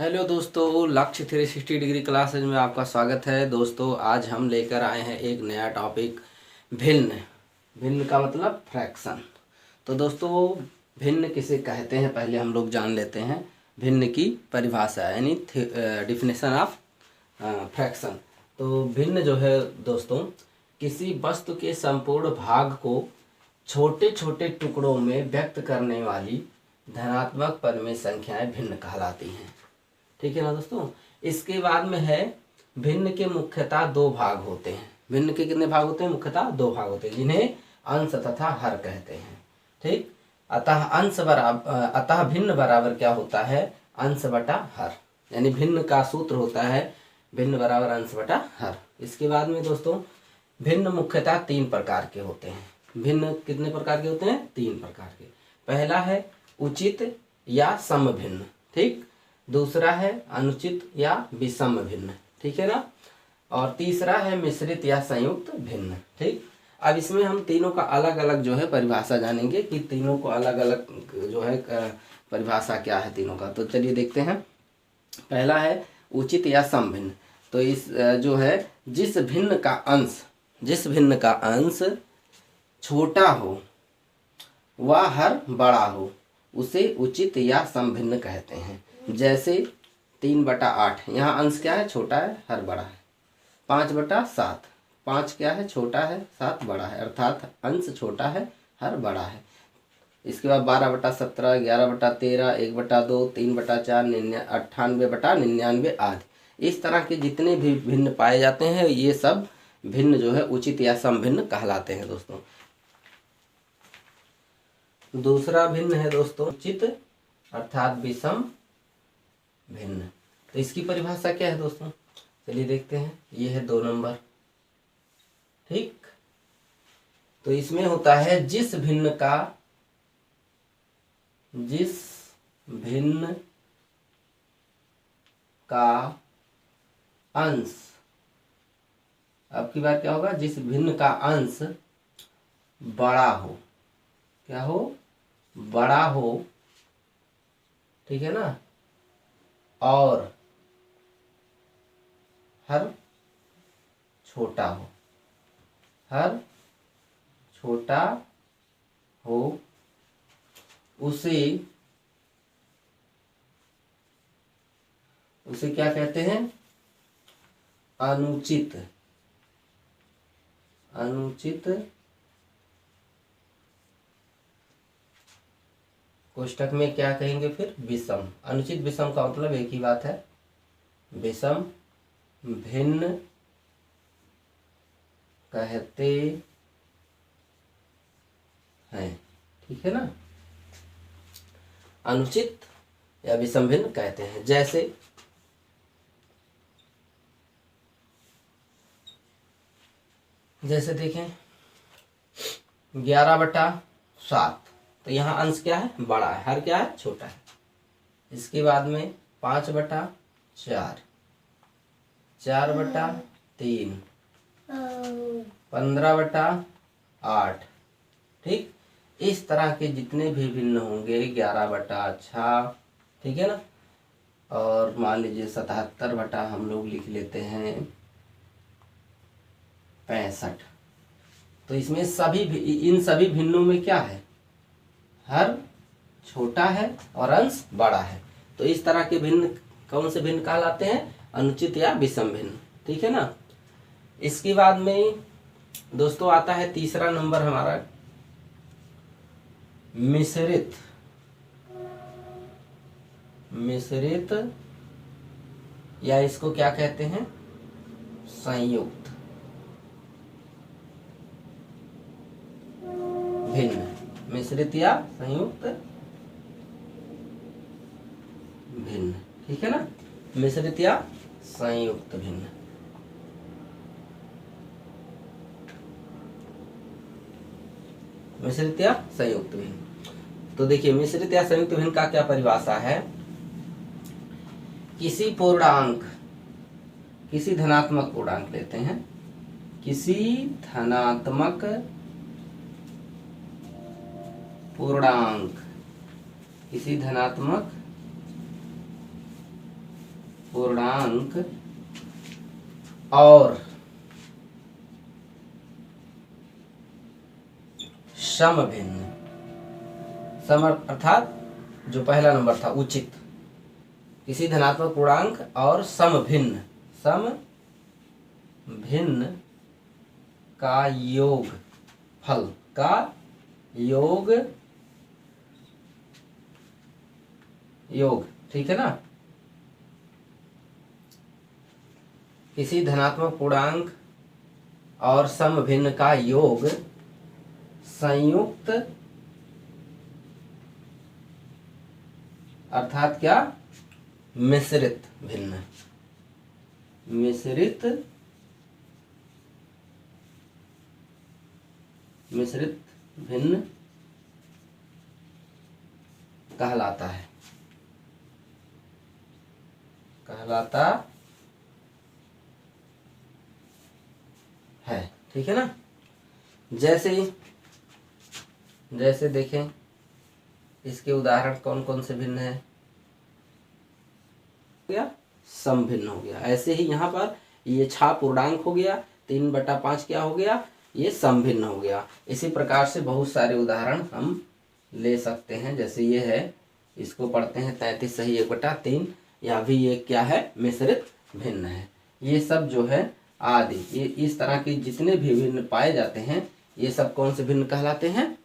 Hello दोस्तों, लक्ष्य 360 degree classes में आपका स्वागत है। दोस्तों आज हम लेकर आए हैं एक नया टॉपिक, भिन्न। भिन्न का मतलब फ्रैक्शन। तो दोस्तों भिन्न किसे कहते हैं पहले हम लोग जान लेते हैं। भिन्न की परिभाषा यानी डिफिनेशन ऑफ फ्रैक्शन। तो भिन्न जो है दोस्तों, किसी वस्तु के संपूर्ण भाग को छोटे छोटे टुकड़ों में व्यक्त करने वाली धनात्मक परिमेय संख्याएं भिन्न कहलाती हैं। ठीक है ना दोस्तों। इसके बाद में है भिन्न के मुख्यतः दो भाग होते हैं। भिन्न के कितने भाग होते हैं? मुख्यतः दो भाग होते हैं, जिन्हें अंश तथा हर कहते हैं। ठीक। अतः भिन्न बराबर क्या होता है? अंश बटा हर। यानी भिन्न का सूत्र होता है भिन्न बराबर अंश बटा हर। इसके बाद में दोस्तों भिन्न मुख्यतः तीन प्रकार के होते हैं। भिन्न कितने प्रकार के होते हैं? तीन प्रकार के। पहला है उचित या सम भिन्न। ठीक। दूसरा है अनुचित या विषम भिन्न। ठीक है ना। और तीसरा है मिश्रित या संयुक्त भिन्न। ठीक। अब इसमें हम तीनों का अलग अलग जो है परिभाषा जानेंगे कि तीनों को अलग अलग जो है परिभाषा क्या है तीनों का। तो चलिए देखते हैं। पहला है उचित या सम भिन्न। तो इस जो है जिस भिन्न का अंश छोटा हो वह हर बड़ा हो उसे उचित या सम भिन्न कहते हैं। जैसे 3/8, यहाँ अंश क्या है? छोटा है, हर बड़ा है। 5/7, 5 क्या है? छोटा है, 7 बड़ा है, अर्थात अंश छोटा है, हर बड़ा है। इसके बाद 12/17, 11/13, 1/2, 3/4, 98/99 आदि। इस तरह के जितने भी भिन्न पाए जाते हैं ये सब भिन्न जो है उचित या सम भिन्न कहलाते हैं दोस्तों। दूसरा भिन्न है दोस्तों उचित अर्थात विषम भिन्न। तो इसकी परिभाषा क्या है दोस्तों? चलिए देखते हैं। ये है 2 नंबर। ठीक। तो इसमें होता है जिस भिन्न का अंश, अब की बार क्या होगा? जिस भिन्न का अंश बड़ा हो, क्या हो? बड़ा हो। ठीक है ना। और हर छोटा हो, हर छोटा हो उसे क्या कहते हैं? अनुचित कोष्टक में क्या कहेंगे फिर? विषम। अनुचित विषम का मतलब एक ही बात है, विषम भिन्न कहते हैं। ठीक है ना। अनुचित या विषम भिन्न कहते हैं। जैसे देखें 11/7, तो यहाँ अंश क्या है? बड़ा है, हर क्या है? छोटा है। इसके बाद में 5/4, 4/3, 15/8। ठीक। इस तरह के जितने भी भिन्न होंगे 11/6। ठीक है ना। और मान लीजिए 77 हम लोग लिख लेते हैं 65। तो इसमें इन सभी भिन्नों में क्या है? हर छोटा है और अंश बड़ा है। तो इस तरह के भिन्न कौन से भिन्न कहलाते हैं? अनुचित या विषम भिन्न। ठीक है ना। इसके बाद में दोस्तों आता है तीसरा नंबर हमारा मिश्रित या इसको क्या कहते हैं? संयुक्त भिन्न। मिश्रित या संयुक्त भिन्न। ठीक है ना। मिश्रित या संयुक्त भिन्न। मिश्रित या संयुक्त भिन्न। तो देखिए मिश्रित या संयुक्त भिन्न का क्या परिभाषा है? किसी धनात्मक पूर्णांक लेते हैं, किसी धनात्मक पूर्णांक पूर्णांक और समभिन्न। सम अर्थात जो पहला नंबर था उचित, किसी धनात्मक पूर्णांक और समभिन्न, समभिन्न का योग फल का योग ठीक है ना। किसी धनात्मक पूर्णांक और समभिन्न का योग संयुक्त अर्थात क्या, मिश्रित भिन्न, मिश्रित भिन्न कहलाता है, ठीक है ना। जैसे देखें इसके उदाहरण कौन कौन से भिन्न है, समभिन्न हो गया। ऐसे ही यहाँ पर ये 6 पूर्णांक हो गया, 3/5 क्या हो गया, ये समभिन्न हो गया। इसी प्रकार से बहुत सारे उदाहरण हम ले सकते हैं। जैसे ये है, इसको पढ़ते हैं 33 सही 1/3, या भी ये क्या है, मिश्रित भिन्न है। ये सब जो है आदि, ये इस तरह के जितने भी भिन्न पाए जाते हैं ये सब कौन से भिन्न कहलाते हैं,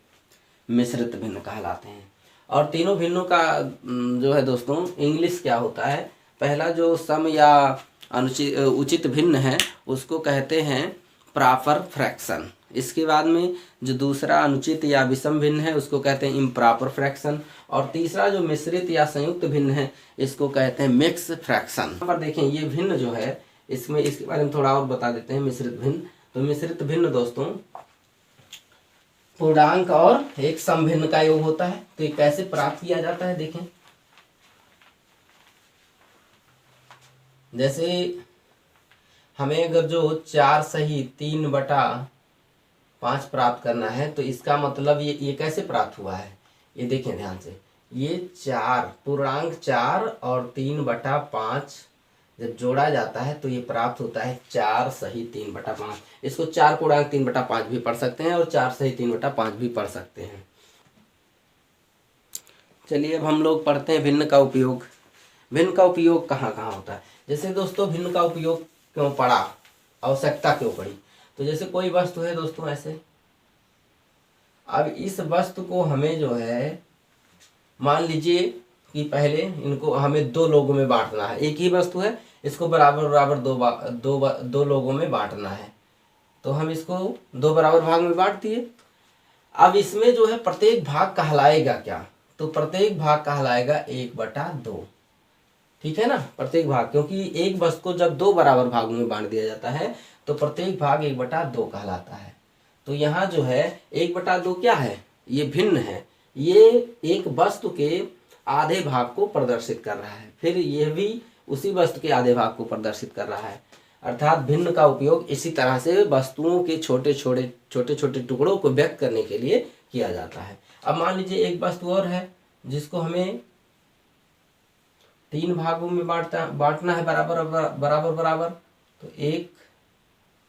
मिश्रित भिन्न कहलाते हैं। और तीनों भिन्नों का जो है दोस्तों इंग्लिश क्या होता है, पहला जो सम या उचित भिन्न है उसको कहते हैं प्रॉपर फ्रैक्शन। इसके बाद में जो दूसरा अनुचित या विषम भिन्न है उसको कहते हैं इम्प्रॉपर फ्रैक्शन। और तीसरा जो मिश्रित या संयुक्त भिन्न है इसको कहते हैं मिक्स फ्रैक्शन। यहाँ पर देखें ये भिन्न जो है, इसमें इसके बारे में थोड़ा और बता देते हैं। मिश्रित भिन्न, तो मिश्रित भिन्न दोस्तों पूर्णांक और एक समभिन्न का योग होता है। तो ये कैसे प्राप्त किया जाता है, देखें जैसे हमें अगर जो 4 सही 3/5 प्राप्त करना है तो इसका मतलब ये कैसे प्राप्त हुआ है, ये देखें ध्यान से। ये 4 पूर्णांक 4 और 3/5 जब जोड़ा जाता है तो ये प्राप्त होता है 4 सही 3/5। इसको 4 पूर्णांक 3/5 भी पढ़ सकते हैं और 4 सही 3/5 भी पढ़ सकते हैं। चलिए अब हम लोग पढ़ते हैं भिन्न का उपयोग। भिन्न का उपयोग कहाँ कहाँ होता है। जैसे दोस्तों भिन्न का उपयोग क्यों पड़ा, आवश्यकता क्यों पड़ी, तो जैसे कोई वस्तु है दोस्तों ऐसे, अब इस वस्तु को हमें जो है मान लीजिए कि पहले इनको हमें 2 लोगों में बांटना है। एक ही वस्तु है, इसको बराबर बराबर दो लोगों में बांटना है, तो हम इसको 2 बराबर भाग में बांट दिए। अब इसमें जो है प्रत्येक भाग कहलाएगा क्या, तो प्रत्येक भाग कहलाएगा 1/2, ठीक है ना। प्रत्येक भाग, क्योंकि एक वस्तु को जब 2 बराबर भागों में बांट दिया जाता है तो प्रत्येक भाग 1/2 कहलाता है। तो यहाँ जो है 1/2 क्या है, ये भिन्न है, ये एक वस्तु के आधे भाग को प्रदर्शित कर रहा है, फिर यह भी उसी वस्तु के आधे भाग को प्रदर्शित कर रहा है। अर्थात भिन्न का उपयोग इसी तरह से वस्तुओं के छोटे छोटे टुकड़ों को व्यक्त करने के लिए किया जाता है। अब मान लीजिए एक वस्तु और है जिसको हमें 3 भागों में बांटना है बराबर बराबर, तो 1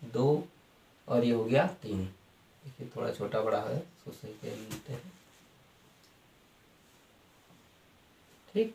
2 और ये हो गया 3। देखिए थोड़ा छोटा बड़ा है, इसको सही कर लेते हैं, ठीक।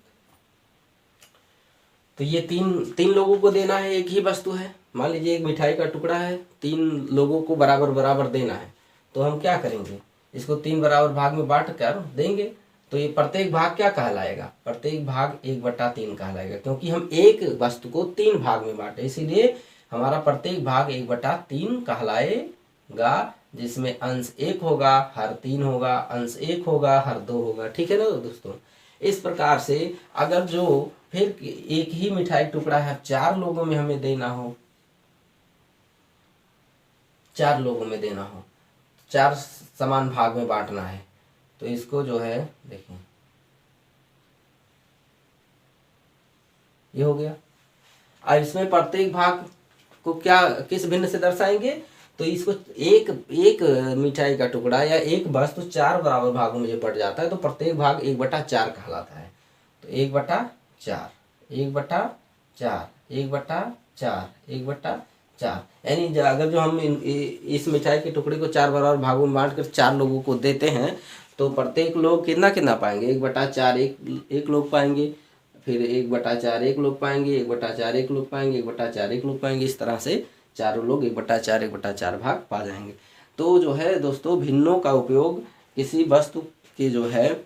तो ये तीन लोगों को देना है, एक ही वस्तु है। मान लीजिए एक मिठाई का टुकड़ा है, 3 लोगों को बराबर बराबर देना है, तो हम क्या करेंगे, इसको 3 बराबर भाग में बांट कर देंगे। तो ये प्रत्येक भाग क्या कहलाएगा, प्रत्येक भाग 1/3 कहलाएगा, क्योंकि हम एक वस्तु को 3 भाग में बांटे, इसीलिए हमारा प्रत्येक भाग 1/3 कहलाएगा, जिसमें अंश 1 होगा, हर 3 होगा, अंश 1 होगा, हर 2 होगा, ठीक है ना दोस्तों। इस प्रकार से अगर जो फिर एक ही मिठाई टुकड़ा है 4 लोगों में हमें देना हो, 4 लोगों में देना हो, 4 समान भाग में बांटना है, तो इसको जो है देखिए ये हो गया। अब इसमें प्रत्येक भाग को क्या किस भिन्न से दर्शाएंगे, तो इसको एक मिठाई का टुकड़ा या एक वस्तु 4 बराबर भागों में जो बट जाता है तो प्रत्येक भाग 1/4 कहलाता है। तो 1/4 4, 1/4, 1/4। यानी अगर जो हम इस मिठाई के टुकड़े को 4 बराबर भागों में बांट कर 4 लोगों को देते हैं तो प्रत्येक लोग कितना कितना पाएंगे, 1/4 एक लोग पाएंगे, फिर 1/4 एक लोग पाएंगे, 1/4 एक लोग पाएंगे, 1/4 एक लोग पाएंगे। इस तरह से चारों लोग 1/4 भाग पा जाएंगे। तो जो है दोस्तों भिन्नों का उपयोग किसी वस्तु के जो है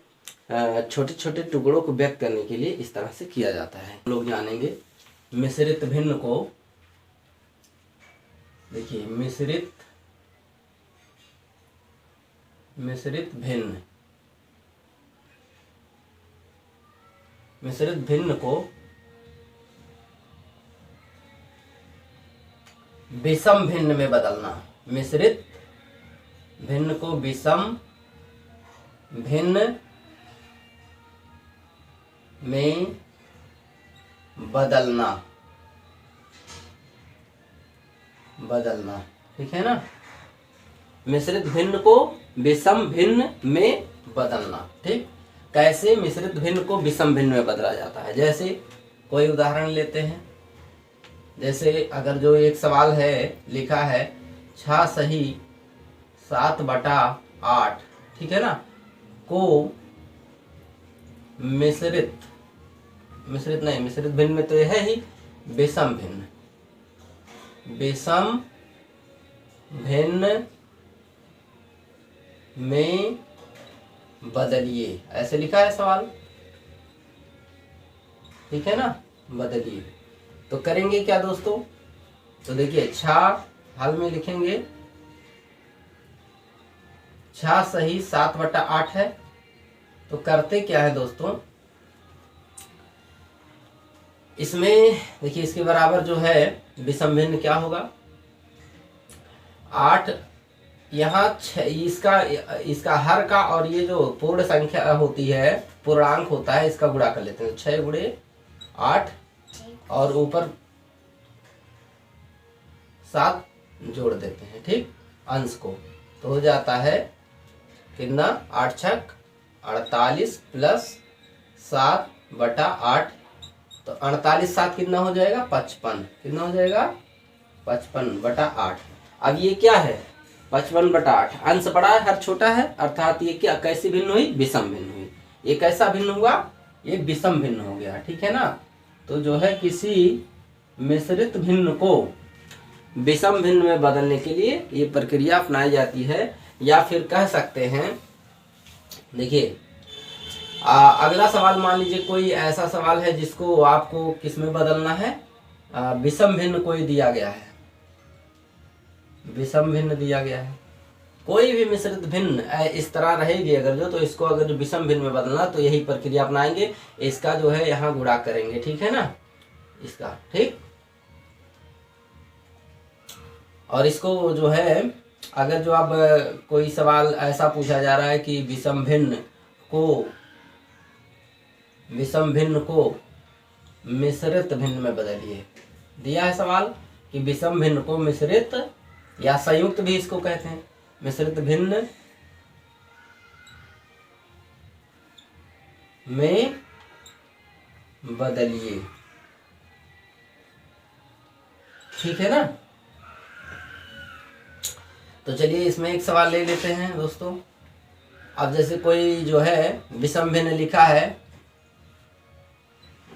छोटे छोटे टुकड़ों को व्यक्त करने के लिए इस तरह से किया जाता है। लोग जानेंगे मिश्रित भिन्न को। देखिए मिश्रित भिन्न, मिश्रित भिन्न को विषम भिन्न में बदलना। मिश्रित भिन्न को विषम भिन्न में बदलना, ठीक है ना। मिश्रित भिन्न को विषम भिन्न में बदलना। ठीक, कैसे मिश्रित भिन्न को विषम भिन्न में बदला जाता है, जैसे कोई उदाहरण लेते हैं। जैसे अगर जो एक सवाल है लिखा है 6 सही 7/8, ठीक है ना, को मिश्रित भिन्न में तो यह है ही विषम भिन्न में बदलिए, ऐसे लिखा है सवाल, ठीक है ना, बदलिए। तो करेंगे क्या दोस्तों, तो देखिए 6 हल में लिखेंगे 6 सही 7/8 है। तो करते क्या है दोस्तों, इसमें देखिए इसके बराबर जो है विषम भिन्न क्या होगा, 8 यहाँ इसका हर का और ये जो पूर्ण संख्या होती है, पूर्णांक होता है, इसका गुणा कर लेते हैं। 6 × 8 और ऊपर 7 जोड़ देते हैं, ठीक, अंश को। तो हो जाता है कितना, 8 × 6 48 प्लस 7/8। तो 48 7 कितना हो जाएगा, 55। कितना हो जाएगा, 55/8। अब ये क्या है, 55/8, अंश बड़ा है हर छोटा है, अर्थात ये क्या कैसी भिन्न हुई, विषम भिन्न हुई। ये कैसा भिन्न हुआ, ये विषम भिन्न हो गया, ठीक है ना। तो जो है किसी मिश्रित भिन्न को विषम भिन्न में बदलने के लिए ये प्रक्रिया अपनाई जाती है। या फिर कह सकते हैं, देखिए अगला सवाल मान लीजिए कोई ऐसा सवाल है जिसको आपको किस में बदलना है, विषम भिन्न कोई दिया गया है, विषम भिन्न दिया गया है। कोई भी मिश्रित भिन्न इस तरह रहेगी अगर जो, तो इसको अगर जो विषम भिन्न में बदलना तो यही प्रक्रिया अपनाएंगे। इसका जो है यहाँ गुणा करेंगे, ठीक है ना, इसका, ठीक। और इसको जो है अगर जो अब कोई सवाल ऐसा पूछा जा रहा है कि विषम भिन्न को मिश्रित भिन्न में बदलिए, दिया है सवाल कि विषम भिन्न को मिश्रित या संयुक्त भी इसको कहते हैं, मिश्रित भिन्न में बदलिए, ठीक है ना। तो चलिए इसमें एक सवाल ले लेते हैं दोस्तों। अब जैसे कोई जो है विषम भिन्न लिखा है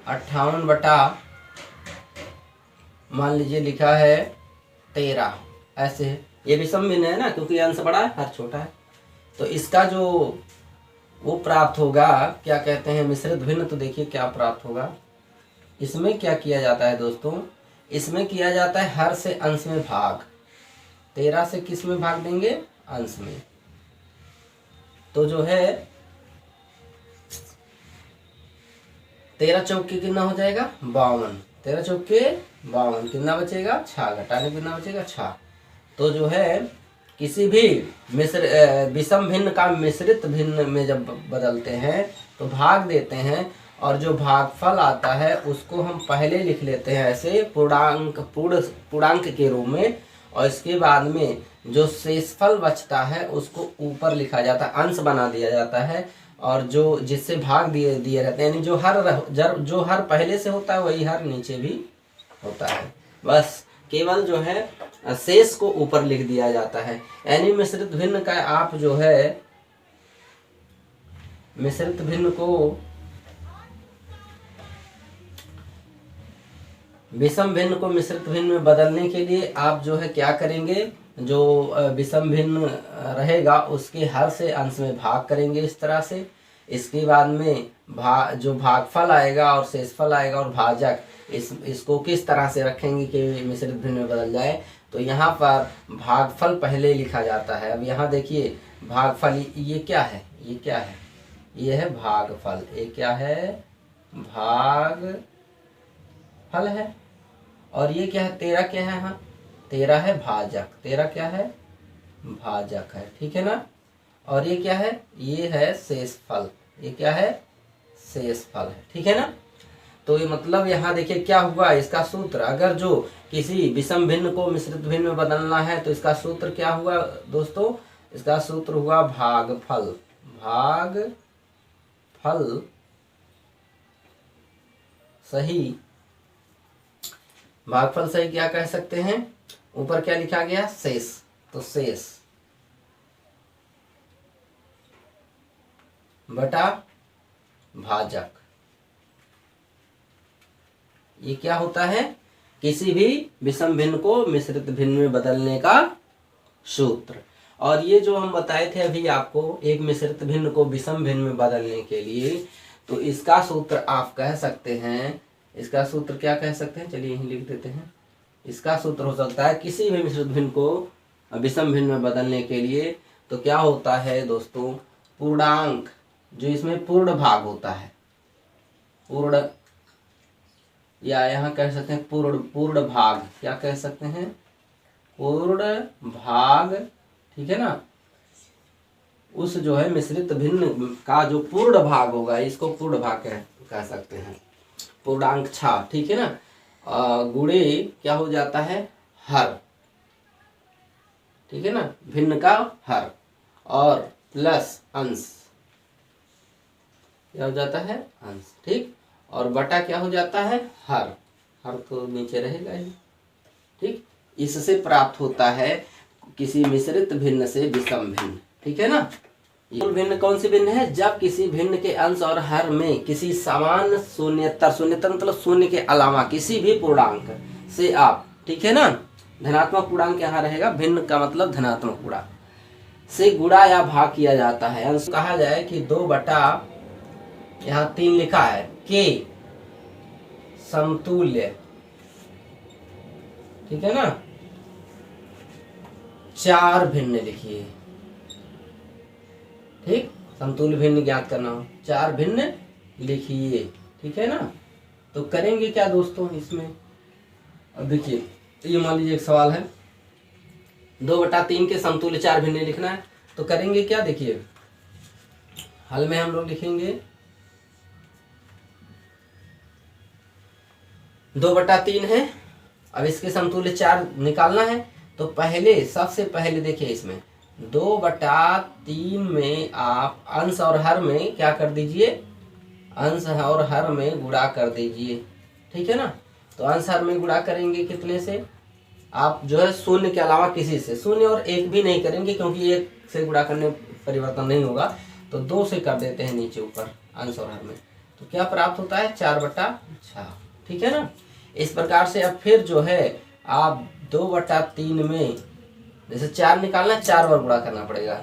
58 मान लीजिए लिखा है 13, ऐसे ये विषम भिन्न है ना, क्योंकि अंश बड़ा है हर छोटा है। तो इसका जो वो प्राप्त होगा, क्या कहते हैं, मिश्रित भिन्न। तो देखिए क्या प्राप्त होगा, इसमें क्या किया जाता है दोस्तों, इसमें किया जाता है हर से अंश में भाग। 13 से किस में भाग देंगे, अंश में। तो जो है 13 चौके कितना हो जाएगा, 52। 13 चौके 52, कितना बचेगा, 6, घटाने कितना बचेगा, 6। तो जो है किसी भी विषम भिन्न का मिश्रित भिन्न में जब बदलते हैं तो भाग देते हैं, और जो भागफल आता है उसको हम पहले लिख लेते हैं ऐसे पूर्णांक के रूप में, और इसके बाद में जो शेषफल बचता है उसको ऊपर लिखा जाता है, अंश बना दिया जाता है। और जो जिससे भाग दिए दिए रहते हैं, यानी जो हर पहले से होता है वही हर नीचे भी होता है। बस केवल जो है शेष को ऊपर लिख दिया जाता है। यानी मिश्रित भिन्न का आप जो है मिश्रित भिन्न को विषम भिन्न को मिश्रित भिन्न में बदलने के लिए आप जो है क्या करेंगे, जो विषम भिन्न रहेगा उसके हर से अंश में भाग करेंगे इस तरह से। इसके बाद में जो भागफल आएगा और शेषफल आएगा और भाजक, इसको किस तरह से रखेंगे कि मिश्रित भिन्न में बदल जाए। तो यहाँ पर भागफल पहले लिखा जाता है। अब यहाँ देखिए भागफल, ये क्या है, ये क्या है, ये है भागफल। ये क्या है, भागफल है। और ये क्या है, 13 क्या है, हाँ 13 है भाजक। 13 क्या है, भाजक है, ठीक है ना। और ये क्या है, ये है शेषफल। ये क्या है, शेषफल है, ठीक है ना। तो ये मतलब यहाँ देखिए क्या हुआ, इसका सूत्र, अगर जो किसी विषम भिन्न को मिश्रित भिन्न में बदलना है तो इसका सूत्र क्या हुआ दोस्तों, इसका सूत्र हुआ भागफल। भागफल सही, भागफल सही क्या कह सकते हैं, ऊपर क्या लिखा गया, शेष। तो शेष बटा भाजक, ये क्या होता है, किसी भी विषम भिन्न को मिश्रित भिन्न में बदलने का सूत्र। और ये जो हम बताए थे अभी आपको, एक मिश्रित भिन्न को विषम भिन्न में बदलने के लिए, तो इसका सूत्र आप कह सकते हैं, इसका सूत्र क्या कह सकते हैं, चलिए यहीं लिख देते हैं। इसका सूत्र हो सकता है किसी भी मिश्रित भिन्न को विषम भिन्न में बदलने के लिए, तो क्या होता है दोस्तों, पूर्णांक, जो इसमें पूर्ण भाग होता है, पूर्ण, या यहाँ कह सकते हैं पूर्ण भाग, क्या कह सकते हैं, पूर्ण भाग, ठीक है ना। उस जो है मिश्रित भिन्न का जो पूर्ण भाग होगा, इसको पूर्ण भाग कह सकते हैं, पूर्णांक छा, ठीक है ना। गुणे क्या हो जाता है, हर, ठीक है ना, भिन्न का हर, और प्लस अंश, क्या हो जाता है, अंश, ठीक। और बटा क्या हो जाता है, हर, हर तो नीचे रहेगा ही, ठीक। इससे प्राप्त होता है किसी मिश्रित भिन्न से विषम भिन्न, ठीक है ना। मूल भिन्न कौन सी भिन्न है, जब किसी भिन्न के अंश और हर में किसी समान शून्यतर मतलब शून्य के अलावा किसी भी पूर्णांक से आप, ठीक है ना, धनात्मक पूर्णांक यहाँ रहेगा, भिन्न का मतलब धनात्मक पूर्णांक से गुणा या भाग किया जाता है। अंश कहा जाए कि 2 बटा, यहाँ 3 लिखा है, के समतुल्य, ठीक है ना, 4 भिन्न लिखिए, ठीक, समतुल्य भिन्न ज्ञात करना हो, 4 भिन्न लिखिए, ठीक है ना। तो करेंगे क्या दोस्तों इसमें, अब देखिए ये मान लीजिए एक सवाल है, 2/3 के समतुल्य 4 भिन्न लिखना है, तो करेंगे क्या, देखिए हल में हम लोग लिखेंगे 2/3 है। अब इसके समतुल्य 4 निकालना है, तो पहले सबसे पहले देखिए इसमें 2/3 में आप अंश और हर में क्या कर दीजिए, अंश और हर में गुणा कर दीजिए, ठीक है ना। तो अंश हर में गुणा करेंगे कितने से, आप जो है शून्य के अलावा किसी से, शून्य और 1 भी नहीं करेंगे क्योंकि 1 से गुणा करने परिवर्तन नहीं होगा, तो 2 से कर देते हैं नीचे ऊपर अंश और हर में। तो क्या प्राप्त होता है, 4/6, ठीक है ना। इस प्रकार से अब फिर जो है आप 2/3 में जैसे 4 निकालना, 4 बार गुणा करना पड़ेगा,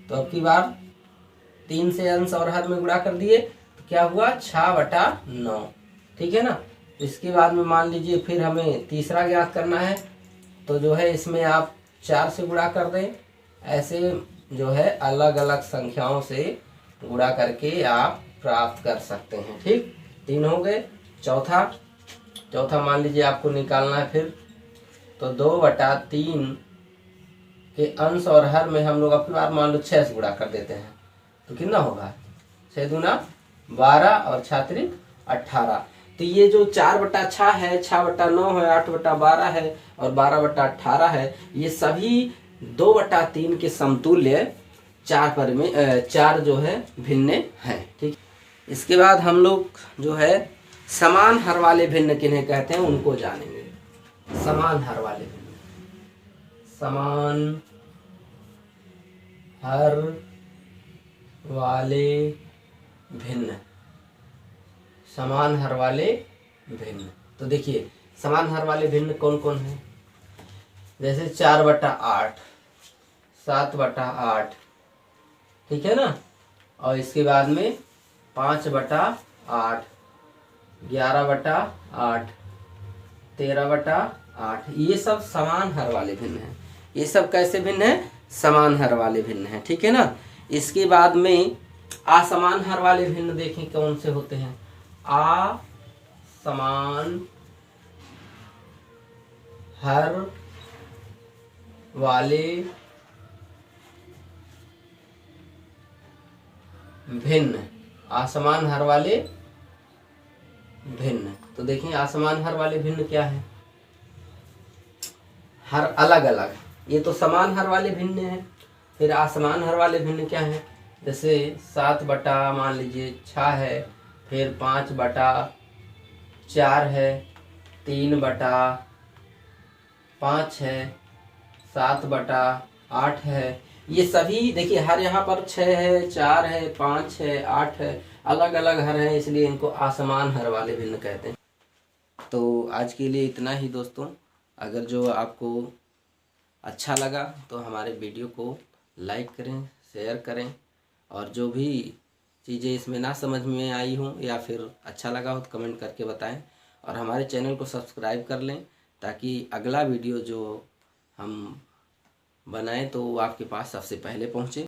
तो अब की बार 3 से अंश और हर में गुणा कर दिए, तो क्या हुआ, 6/9, ठीक है ना। इसके बाद में मान लीजिए फिर हमें तीसरा ज्ञात करना है, तो जो है इसमें आप 4 से गुणा कर दें, ऐसे जो है अलग अलग संख्याओं से गुणा करके आप प्राप्त कर सकते हैं, ठीक। 3 हो गए, चौथा मान लीजिए आपको निकालना है फिर, तो 2/3 के अंश और हर में हम लोग अपनी बार मान लो 6 से गुणा कर देते हैं, तो कितना होगा, 6 दूना 12 और 6 18। तो ये जो 4/6 है, 6/9 है, 8/12 है और 12/18 है, ये सभी 2/3 के समतुल्य 4 जो है भिन्न है। ठीक, इसके बाद हम लोग जो है समान हर वाले भिन्न किन्हें कहते हैं उनको जानेंगे। समान हर वाले भिन्न, समान हर वाले भिन्न, समान हर वाले भिन्न। तो देखिए समान हर वाले भिन्न कौन कौन है, जैसे 4/8, 7/8, ठीक है ना, और इसके बाद में 5/8, 11/8, 13/8, ये सब समान हर वाले भिन्न हैं। ये सब कैसे भिन्न है, समान हर वाले भिन्न हैं। ठीक है ना। इसके बाद में असमान हर वाले भिन्न देखें कौन से होते हैं। असमान हर वाले भिन्न, असमान हर वाले भिन्न। तो देखिए असमान हर वाले भिन्न क्या है, हर अलग अलग। ये तो समान हर वाले भिन्न है। फिर असमान हर वाले भिन्न क्या है, जैसे 7 बटा मान लीजिए 6 है, फिर 5/4 है, 3/5 है, 7/8 है। ये सभी देखिए हर यहाँ पर 6 है, 4 है, 5 है, 8 है, अलग अलग हर है, इसलिए इनको असमान हर वाले भिन्न कहते हैं। तो आज के लिए इतना ही दोस्तों। अगर जो आपको अच्छा लगा तो हमारे वीडियो को लाइक करें, शेयर करें, और जो भी चीज़ें इसमें ना समझ में आई हों या फिर अच्छा लगा हो तो कमेंट करके बताएं, और हमारे चैनल को सब्सक्राइब कर लें ताकि अगला वीडियो जो हम बनाएं तो वो आपके पास सबसे पहले पहुंचे।